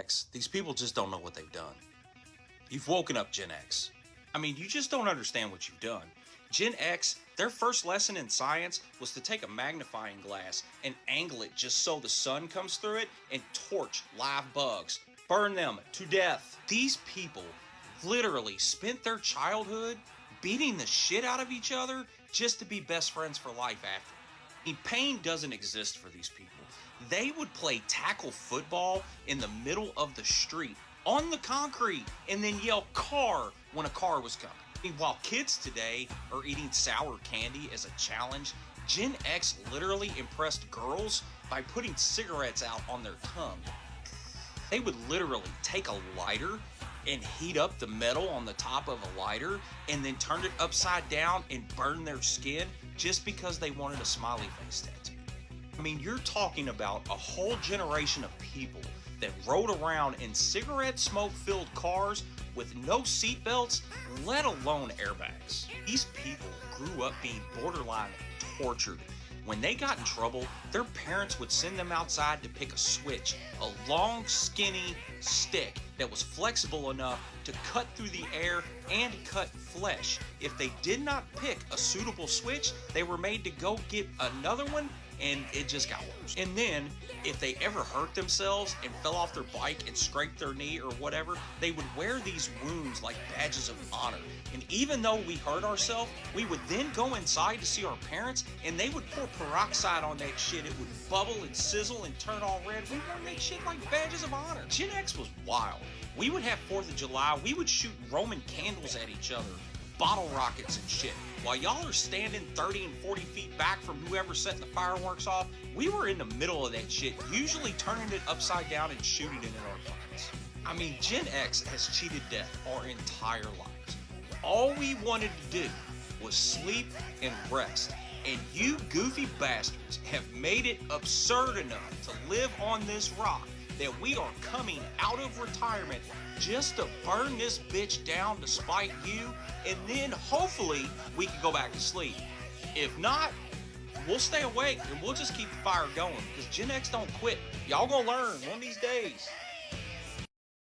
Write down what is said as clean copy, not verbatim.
X, these people just don't know what they've done. You've woken up Gen X. I mean, you just don't understand what you've done. Gen X, their first lesson in science was to take a magnifying glass and angle it just so the sun comes through it and torch live bugs. Burn them to death. These people literally spent their childhood beating the shit out of each other just to be best friends for life after. I mean, pain doesn't exist for these people. They would play tackle football in the middle of the street on the concrete and then yell car when a car was coming. I mean, while kids today are eating sour candy as a challenge, Gen X literally impressed girls by putting cigarettes out on their tongue. They would literally take a lighter and heat up the metal on the top of a lighter and then turn it upside down and burn their skin just because they wanted a smiley face tattoo. I mean, you're talking about a whole generation of people that rode around in cigarette smoke-filled cars with no seatbelts, let alone airbags. These people grew up being borderline tortured. When they got in trouble, their parents would send them outside to pick a switch, a long, skinny stick that was flexible enough to cut through the air and cut flesh. If they did not pick a suitable switch, they were made to go get another one, and it just got worse. And then, if they ever hurt themselves and fell off their bike and scraped their knee or whatever, they would wear these wounds like badges of honor. And even though we hurt ourselves, we would then go inside to see our parents, and they would pour peroxide on that shit. It would bubble and sizzle and turn all red. We wore that shit like badges of honor. Gen X was wild. We would have 4th of July. We would shoot Roman candles at each other, bottle rockets and shit. While y'all are standing 30 and 40 feet back from whoever set the fireworks off, we were in the middle of that shit, usually turning it upside down and shooting it in our pockets. I mean, Gen X has cheated death our entire lives. All we wanted to do was sleep and rest. And you goofy bastards have made it absurd enough to live on this rock that we are coming out of retirement just to burn this bitch down to spite you, and then hopefully we can go back to sleep. If not, we'll stay awake and we'll just keep the fire going, because Gen X don't quit. Y'all gonna learn one of these days.